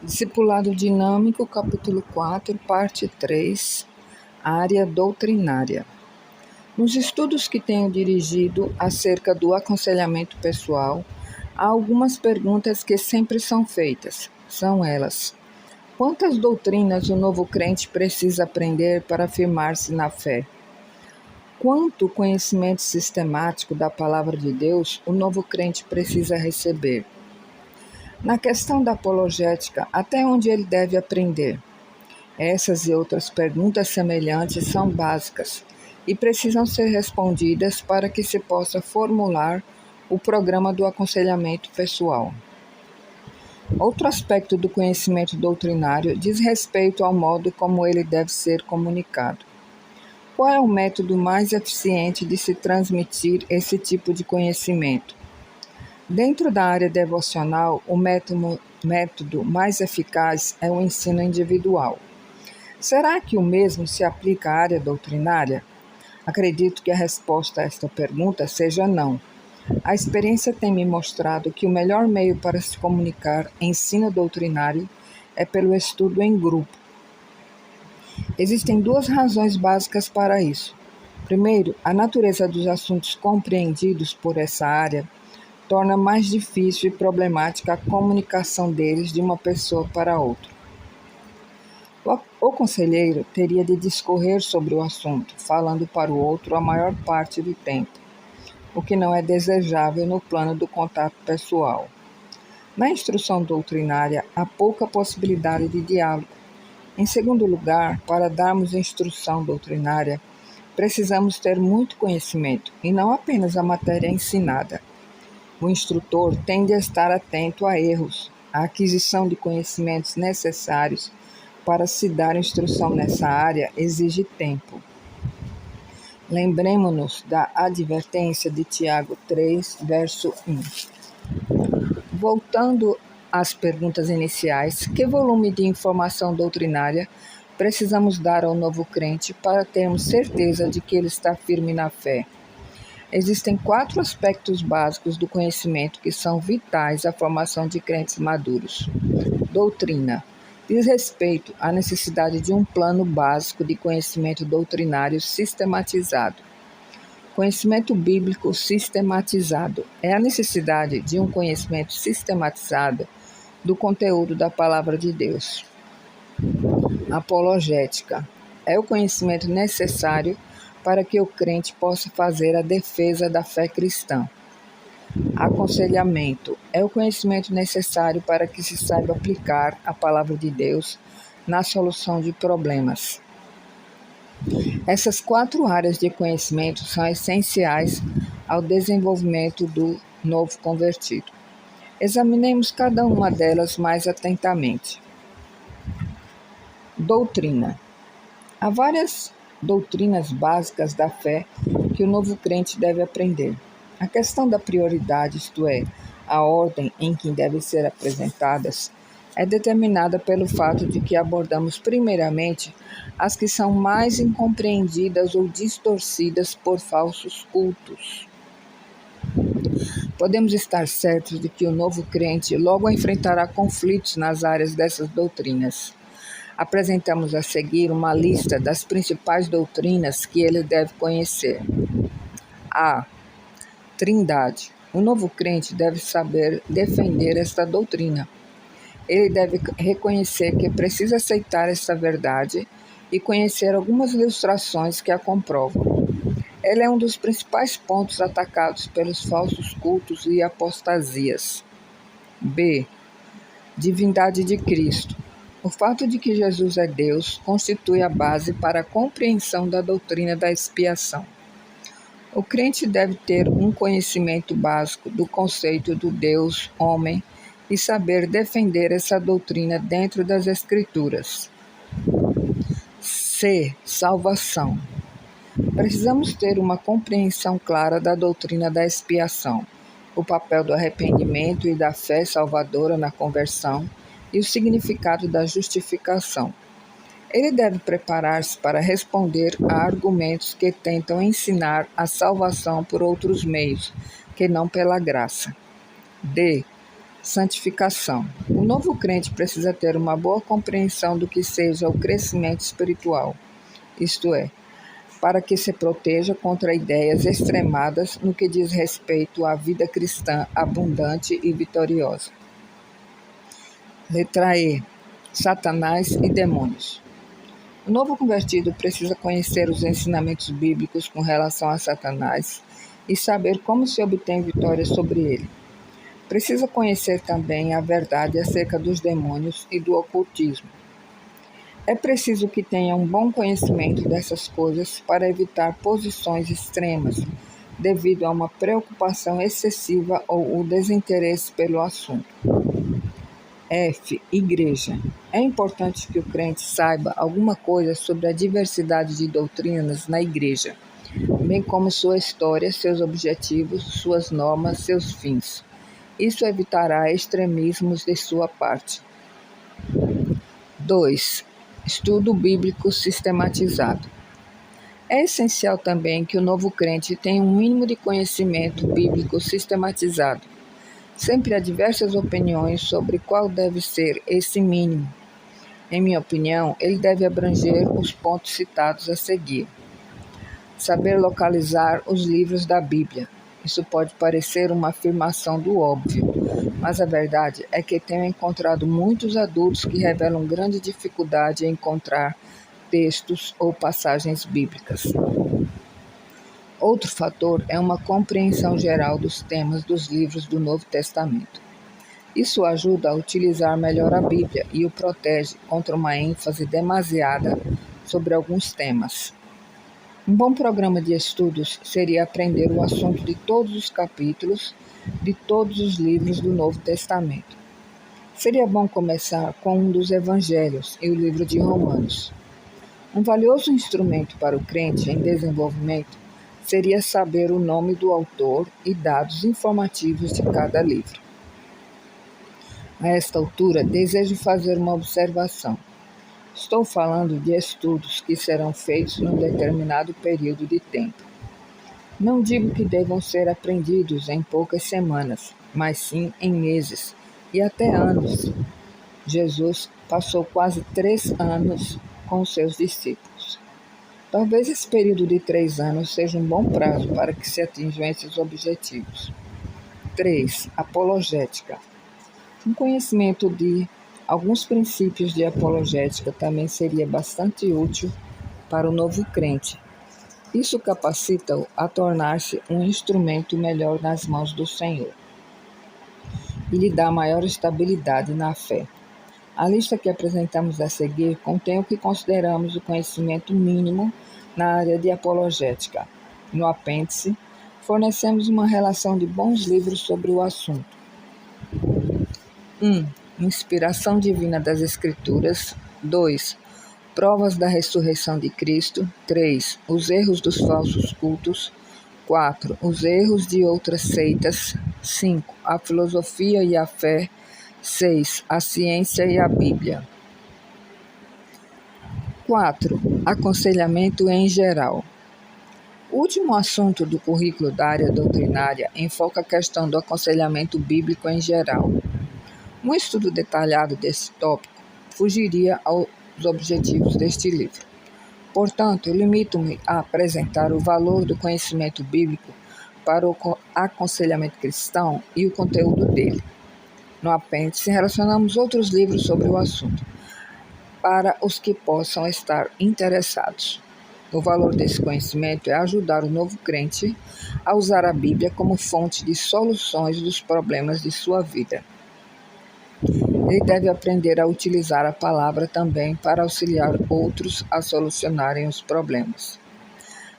Discipulado Dinâmico, capítulo 4, parte 3, área doutrinária. Nos estudos que tenho dirigido acerca do aconselhamento pessoal, há algumas perguntas que sempre são feitas. São elas: quantas doutrinas o novo crente precisa aprender para afirmar-se na fé? Quanto conhecimento sistemático da palavra de Deus o novo crente precisa receber? Na questão da apologética, até onde ele deve aprender? Essas e outras perguntas semelhantes são básicas e precisam ser respondidas para que se possa formular o programa do aconselhamento pessoal. Outro aspecto do conhecimento doutrinário diz respeito ao modo como ele deve ser comunicado. Qual é o método mais eficiente de se transmitir esse tipo de conhecimento? Dentro da área devocional, o método mais eficaz é o ensino individual. Será que o mesmo se aplica à área doutrinária? Acredito que a resposta a esta pergunta seja não. A experiência tem me mostrado que o melhor meio para se comunicar ensino doutrinário é pelo estudo em grupo. Existem duas razões básicas para isso. Primeiro, a natureza dos assuntos compreendidos por essa área torna mais difícil e problemática a comunicação deles de uma pessoa para outra. O conselheiro teria de discorrer sobre o assunto, falando para o outro a maior parte do tempo, o que não é desejável no plano do contato pessoal. Na instrução doutrinária, há pouca possibilidade de diálogo. Em segundo lugar, para darmos instrução doutrinária, precisamos ter muito conhecimento, e não apenas a matéria ensinada. O instrutor tende a estar atento a erros, à aquisição de conhecimentos necessários para se dar instrução nessa área exige tempo. Lembremos-nos da advertência de Tiago 3, verso 1. Voltando às perguntas iniciais, que volume de informação doutrinária precisamos dar ao novo crente para termos certeza de que ele está firme na fé? Existem 4 aspectos básicos do conhecimento que são vitais à formação de crentes maduros. Doutrina. Diz respeito à necessidade de um plano básico de conhecimento doutrinário sistematizado. Conhecimento bíblico sistematizado é a necessidade de um conhecimento sistematizado do conteúdo da palavra de Deus. Apologética é o conhecimento necessário para que o crente possa fazer a defesa da fé cristã. Aconselhamento é o conhecimento necessário para que se saiba aplicar a palavra de Deus na solução de problemas. Essas 4 áreas de conhecimento são essenciais ao desenvolvimento do novo convertido. Examinemos cada uma delas mais atentamente. Doutrina. Há várias doutrinas básicas da fé que o novo crente deve aprender. A questão da prioridade, isto é, a ordem em que devem ser apresentadas, é determinada pelo fato de que abordamos primeiramente as que são mais incompreendidas ou distorcidas por falsos cultos. Podemos estar certos de que o novo crente logo enfrentará conflitos nas áreas dessas doutrinas. Apresentamos a seguir uma lista das principais doutrinas que ele deve conhecer. A. Trindade. O novo crente deve saber defender esta doutrina. Ele deve reconhecer que precisa aceitar esta verdade e conhecer algumas ilustrações que a comprovam. Ela é um dos principais pontos atacados pelos falsos cultos e apostasias. B. Divindade de Cristo. O fato de que Jesus é Deus constitui a base para a compreensão da doutrina da expiação. O crente deve ter um conhecimento básico do conceito do Deus homem e saber defender essa doutrina dentro das Escrituras. C. Salvação. Precisamos ter uma compreensão clara da doutrina da expiação, o papel do arrependimento e da fé salvadora na conversão e o significado da justificação. Ele deve preparar-se para responder a argumentos que tentam ensinar a salvação por outros meios, que não pela graça. D. Santificação. O novo crente precisa ter uma boa compreensão do que seja o crescimento espiritual, isto é, para que se proteja contra ideias extremadas no que diz respeito à vida cristã abundante e vitoriosa. Letra E. Satanás e demônios. O novo convertido precisa conhecer os ensinamentos bíblicos com relação a Satanás e saber como se obtém vitória sobre ele. Precisa conhecer também a verdade acerca dos demônios e do ocultismo. É preciso que tenha um bom conhecimento dessas coisas para evitar posições extremas, devido a uma preocupação excessiva ou o desinteresse pelo assunto. F. Igreja. É importante que o crente saiba alguma coisa sobre a diversidade de doutrinas na igreja, bem como sua história, seus objetivos, suas normas, seus fins. Isso evitará extremismos de sua parte. 2. Estudo bíblico sistematizado. É essencial também que o novo crente tenha um mínimo de conhecimento bíblico sistematizado. Sempre há diversas opiniões sobre qual deve ser esse mínimo. Em minha opinião, ele deve abranger os pontos citados a seguir. Saber localizar os livros da Bíblia. Isso pode parecer uma afirmação do óbvio, mas a verdade é que tenho encontrado muitos adultos que revelam grande dificuldade em encontrar textos ou passagens bíblicas. Outro fator é uma compreensão geral dos temas dos livros do Novo Testamento. Isso ajuda a utilizar melhor a Bíblia e o protege contra uma ênfase demasiada sobre alguns temas. Um bom programa de estudos seria aprender o assunto de todos os capítulos de todos os livros do Novo Testamento. Seria bom começar com um dos Evangelhos e o livro de Romanos. Um valioso instrumento para o crente em desenvolvimento seria saber o nome do autor e dados informativos de cada livro. A esta altura, desejo fazer uma observação. Estou falando de estudos que serão feitos num determinado período de tempo. Não digo que devam ser aprendidos em poucas semanas, mas sim em meses e até anos. Jesus passou quase 3 anos com seus discípulos. Talvez esse período de 3 anos seja um bom prazo para que se atinjam esses objetivos. 3. Apologética. Um conhecimento de alguns princípios de apologética também seria bastante útil para o novo crente. Isso capacita-o a tornar-se um instrumento melhor nas mãos do Senhor e lhe dá maior estabilidade na fé. A lista que apresentamos a seguir contém o que consideramos o conhecimento mínimo na área de apologética. No apêndice, fornecemos uma relação de bons livros sobre o assunto. 1. Inspiração divina das Escrituras. 2. Provas da ressurreição de Cristo. 3. Os erros dos falsos cultos. 4. Os erros de outras seitas. 5. A filosofia e a fé. 6. A ciência e a Bíblia. 4. Aconselhamento em geral. O último assunto do currículo da área doutrinária enfoca a questão do aconselhamento bíblico em geral. Um estudo detalhado desse tópico fugiria aos objetivos deste livro. Portanto, limito-me a apresentar o valor do conhecimento bíblico para o aconselhamento cristão e o conteúdo dele. No apêndice, relacionamos outros livros sobre o assunto, para os que possam estar interessados. O valor desse conhecimento é ajudar o novo crente a usar a Bíblia como fonte de soluções dos problemas de sua vida. Ele deve aprender a utilizar a palavra também para auxiliar outros a solucionarem os problemas.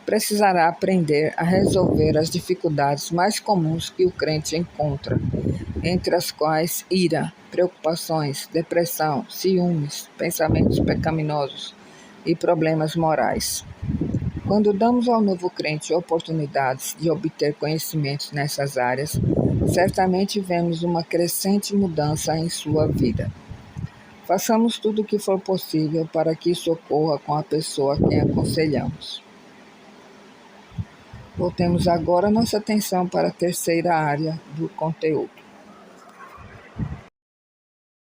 Precisará aprender a resolver as dificuldades mais comuns que o crente encontra, entre as quais ira, preocupações, depressão, ciúmes, pensamentos pecaminosos e problemas morais. Quando damos ao novo crente oportunidades de obter conhecimentos nessas áreas, certamente vemos uma crescente mudança em sua vida. Façamos tudo o que for possível para que isso ocorra com a pessoa a quem aconselhamos. Voltemos agora nossa atenção para a terceira área do conteúdo.